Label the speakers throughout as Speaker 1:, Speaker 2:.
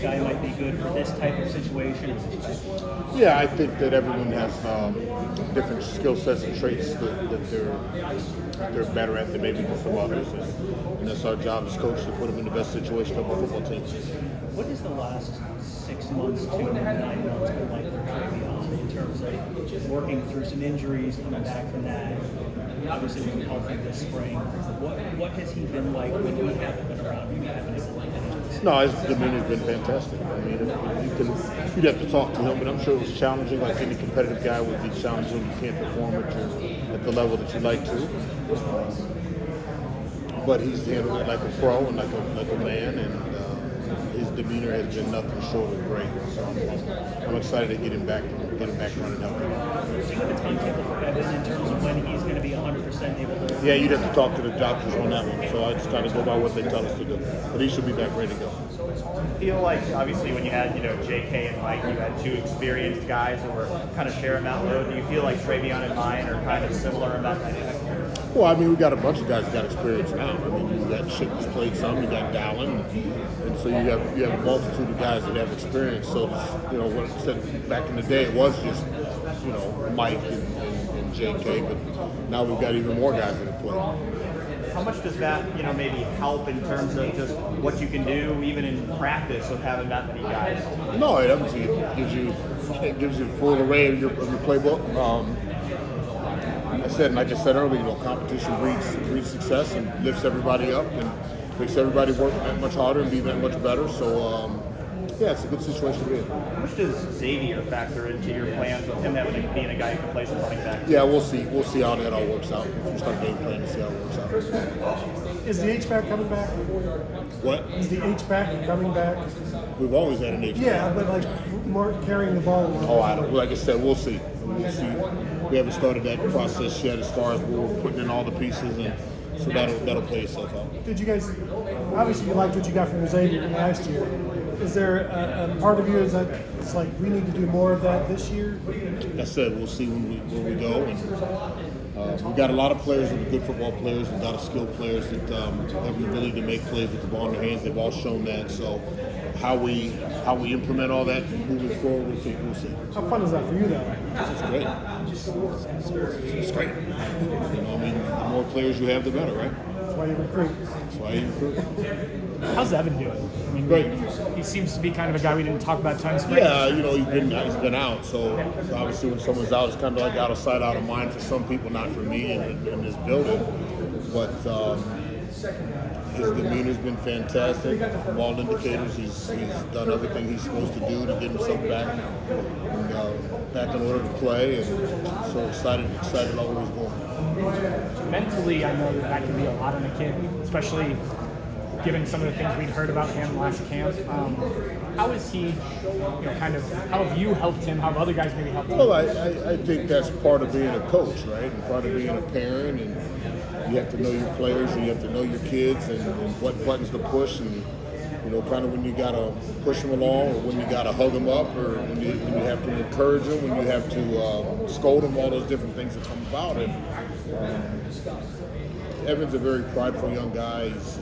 Speaker 1: guy might be good for this type of situation?
Speaker 2: Yeah, I think that everyone has different skill sets and traits that they're better at than maybe some others, and that's our job as coaches to put them in the best situation of a football team.
Speaker 1: What is the last 6 months to 9 months been like for Travion in terms of working through some injuries, coming back from that? Obviously, wasn't healthy this spring. What has he been like when you haven't been around? When you haven't been like that?
Speaker 2: No, his demeanor's been fantastic. I mean, you'd have to talk to him, but I'm sure it was challenging, like any competitive guy would be challenging. You can't perform at the level that you like to. But he's handled it like a pro and like a man, and his demeanor has been nothing short of great. So I'm excited to get him back running healthy.
Speaker 1: Do you have a timetable for Evan in terms of when he's going to be 100% able to?
Speaker 2: Yeah, you'd have to talk to the doctors on that one. So I just kind of go by what they tell us to do. But he should be back ready to go.
Speaker 3: I feel like obviously when you had J.K. and Mike, you had two experienced guys who were kind of sharing that load. Do you feel like Travion and mine are kind of similar in that dynamic?
Speaker 2: Well, I mean, we got a bunch of guys that got experience now. I mean, you got Chick who's played some, you got Dallin, and so you have a multitude of guys that have experience. So, what I said back in the day, it was just, Mike and J.K., but now we've got even more guys that have played.
Speaker 3: How much does that, maybe help in terms of just what you can do, even in practice, of having that many guys?
Speaker 2: No, it obviously gives you a full array of your playbook. I said, like I said earlier, competition breeds success and lifts everybody up and makes everybody work that much harder and be that much better. So, it's a good situation to be in.
Speaker 3: How much does Xavier factor into your plans with him being a guy who can play some running back?
Speaker 2: Yeah, we'll see. We'll see how that all works out. We'll start game plan to see how it works out.
Speaker 4: Is the H-back coming back?
Speaker 2: What?
Speaker 4: Is the H-back coming back?
Speaker 2: We've always had an H-back.
Speaker 4: Yeah, but like more carrying the ball.
Speaker 2: I don't. Like I said, we'll see. We haven't started that process yet as far as we're putting in all the pieces, and so that'll play itself out.
Speaker 4: Did you guys? Obviously, you liked what you got from Xavier last year. Is there a part of you that it's like we need to do more of that this year?
Speaker 2: Like I said, we'll see when we go, and we've got a lot of players that are good football players, and a lot of skilled players that have the ability to make plays with the ball in their hands. They've all shown that. So how we implement all that moving forward, we'll see.
Speaker 4: How fun is that for you, though?
Speaker 2: It's great. It's great. The more players you have, the better, right?
Speaker 4: That's why you recruit.
Speaker 2: That's why you recruit.
Speaker 5: How's Evan doing? I mean,
Speaker 2: great.
Speaker 5: He seems to be kind of a guy we didn't talk about tons.
Speaker 2: Yeah, he's been out. So obviously, when someone's out, it's kind of like out of sight, out of mind for some people, not for me in this building. But his demeanor's been fantastic. From all indicators, he's done everything he's supposed to do to get himself back in order to play, and so excited about where he's going.
Speaker 5: Mentally, I know that can be a lot on a kid, especially given some of the things we'd heard about him last camp. How is he, how have you helped him? How have other guys maybe helped him?
Speaker 2: Well, I think that's part of being a coach, right? And part of being a parent, and you have to know your players, and you have to know your kids, and what buttons to push, and kind of when you gotta push them along, or when you gotta hug them up, or when you have to encourage them, when you have to scold them, all those different things that come about it. Evan's a very prideful young guy. He's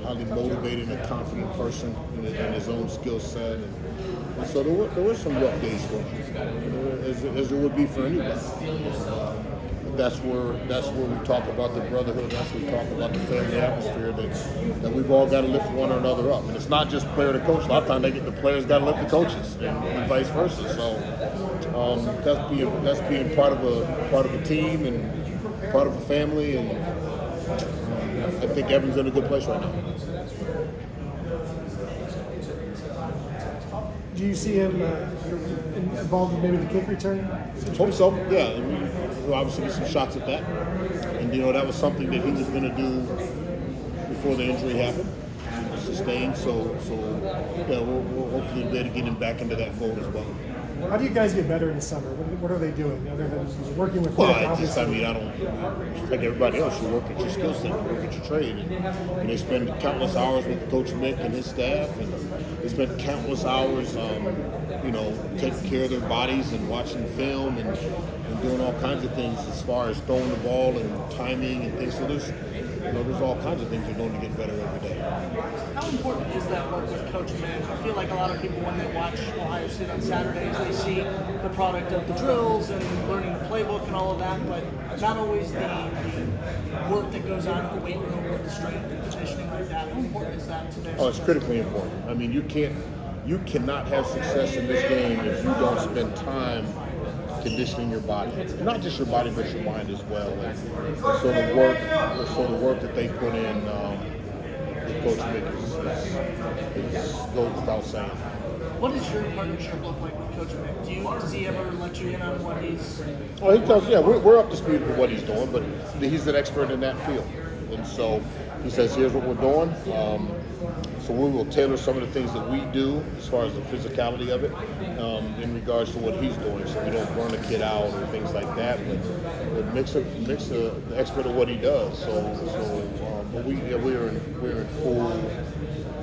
Speaker 2: highly motivated and a confident person in his own skill set. And so there were some rough days for him, as there would be for anybody. That's where we talk about the brotherhood. That's where we talk about the family atmosphere that we've all got to lift one another up. And it's not just player to coach. A lot of times the players got to lift the coaches, and vice versa. So that's being part of a team and part of a family. And I think Evan's in a good place right now.
Speaker 4: Do you see him involved in maybe the kick return?
Speaker 2: Hope so. Yeah, we'll obviously get some shots at that, and that was something that he was going to do before the injury happened, sustained. So we'll hopefully be able to get him back into that fold as well.
Speaker 4: How do you guys get better in the summer? What are they doing other than working with?
Speaker 2: Well, I don't like everybody else. You work at your skill set, you work at your trade, and they spend countless hours with Coach Mick and his staff, and they spend countless hours, taking care of their bodies and watching film and doing all kinds of things as far as throwing the ball and timing and things. So there's all kinds of things you're doing to get better every day.
Speaker 6: How important is that work with Coach Mick? I feel like a lot of people, when they watch Ohio State on Saturdays, they see the product of the drills and learning the playbook and all of that, but not always the work that goes on in the weight room with the strength and conditioning like that. How important is that to their
Speaker 2: Oh, it's
Speaker 6: success?
Speaker 2: critically important. I mean, you cannot have success in this game if you don't spend time conditioning your body, not just your body but your mind as well. And so the work that they put in with Coach Mick goes without saying.
Speaker 6: What does your partnership look like with Coach Mick? Does he ever let you in on what he's?
Speaker 2: Well, he tells, yeah, we're up to speed with what he's doing, but he's an expert in that field, and so he says, here's what we're doing. So we will tailor some of the things that we do as far as the physicality of it in regards to what he's doing, so we don't burn a kid out or things like that. But Mick's the expert of what he does. But we're in full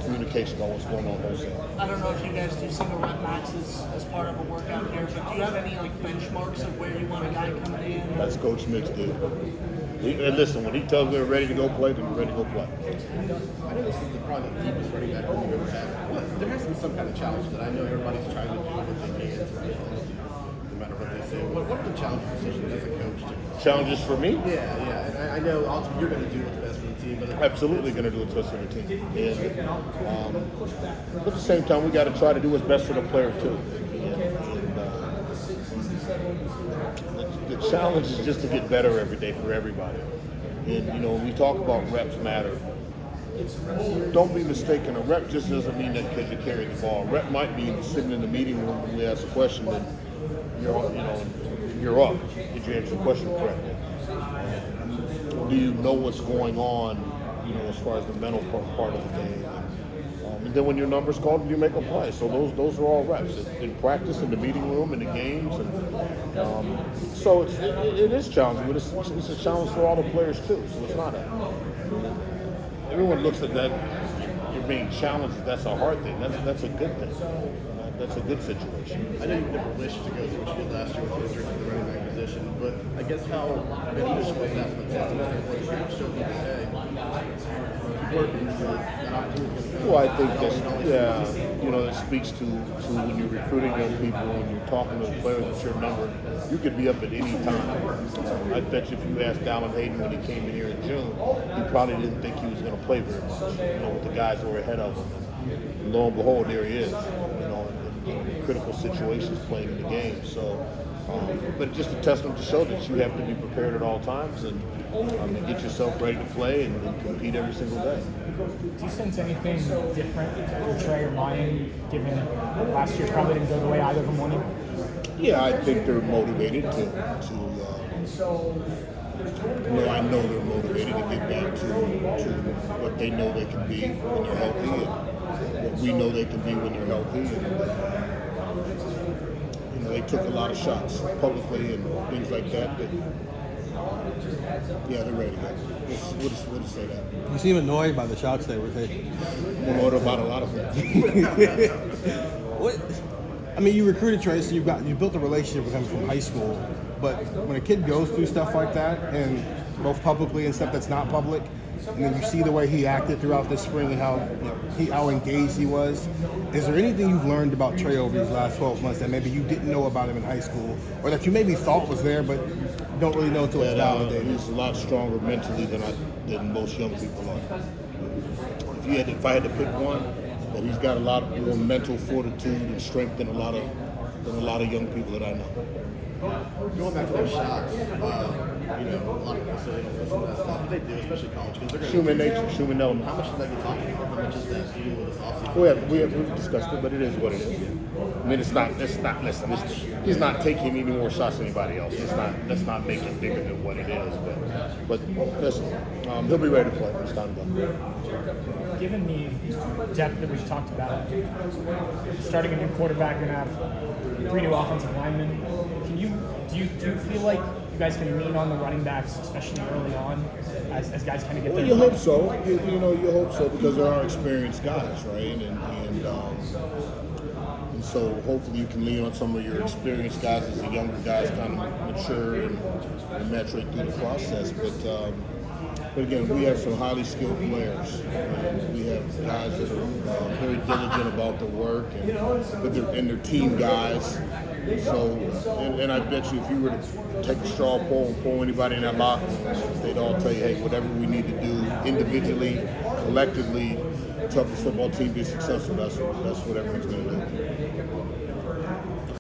Speaker 2: communication about what's going on wholesale.
Speaker 6: I don't know if you guys do single rep maxes as part of a workout here, but do you have any like benchmarks of where you want a guy coming in?
Speaker 2: That's Coach Mick's deal. And listen, when he tells me we're ready to go play, then we're ready to go play.
Speaker 7: I know this is probably the deepest running back room we've ever had. There has to be some kind of challenge that I know everybody's trying to do what they can to be honest, no matter what they say. What are the challenges associated as a coach?
Speaker 2: Challenges for me?
Speaker 7: Yeah. And I know ultimately you're going to do what's best for the team, but
Speaker 2: Absolutely going to do what's best for the team. And at the same time, we got to try to do what's best for the player too. The challenge is just to get better every day for everybody. And when we talk about reps matter, don't be mistaken. A rep just doesn't mean that because you carry the ball. A rep might be sitting in the meeting room when we ask a question, and you're up. Did you answer the question correctly? Do you know what's going on? As far as the mental part of the game. And then when your number's called, you make a play. So those are all reps in practice, in the meeting room, in the games, and so it is challenging, but it's a challenge for all the players too. So it's not everyone looks at that you're being challenged. That's a hard thing. That's a good thing. That's a good situation.
Speaker 7: I know you've never wished to go through what you did last year with the running back position, but I guess how beneficial was that from a testament standpoint? You can show people, hey, keep working because that opportunity is going to come.
Speaker 2: Well, I think that speaks to when you're recruiting young people and you're talking to the players with your number, you could be up at any time. I bet you if you asked Dallin Hayden when he came in here in June, he probably didn't think he was going to play very much, with the guys who were ahead of him. And lo and behold, there he is, in critical situations playing in the game. So, but just a testament to show that you have to be prepared at all times and get yourself ready to play and compete every single day.
Speaker 5: Do you sense anything different for Trey or Ryan, given last year probably didn't go the way either of them wanted?
Speaker 2: Yeah, I think they're motivated I know they're motivated to get back to what they know they can be when they're healthy and what we know they can be when they're healthy. And they took a lot of shots publicly and things like that. But yeah, they're ready to go. We'll just say that.
Speaker 8: You seem annoyed by the shots they were taking.
Speaker 2: I'm annoyed about a lot of things.
Speaker 8: What? I mean, you recruited Trey, so you built a relationship with him from high school. But when a kid goes through stuff like that, and both publicly and stuff that's not public, and then you see the way he acted throughout this spring and how engaged he was, is there anything you've learned about Trey over these last 12 months that maybe you didn't know about him in high school, or that you maybe thought was there but don't really know until it's validated?
Speaker 2: He's a lot stronger mentally than most young people are. If I had to pick one, but he's got a lot more mental fortitude and strength than a lot of young people that I know.
Speaker 7: Going back to those shots, a lot of people say they don't listen to that stuff, but they do, especially college kids. They're going
Speaker 2: Human nature, human element.
Speaker 7: How much does that get talked about? How much is that fuel this offseason?
Speaker 2: We've discussed it, but it is what it is. I mean, listen, he's not taking any more shots than anybody else. Let's not make it bigger than what it is. But listen, he'll be ready to play when it's time to go.
Speaker 5: Given the depth that we've talked about, starting a new quarterback, you're going to have 3 new offensive linemen. Do you feel like you guys can lean on the running backs, especially early on, as guys kind of get
Speaker 2: Well, you hope so. You hope so because there are experienced guys, right? And so hopefully you can lean on some of your experienced guys as the younger guys kind of mature and maturate through the process. But But again, we have some highly skilled players. And we have guys that are very diligent about their work, and they're team guys. So, and I bet you if you were to take a straw poll and pull anybody in that locker room, they'd all tell you, hey, whatever we need to do individually, collectively, to help the football team be successful, that's what everyone's going to do.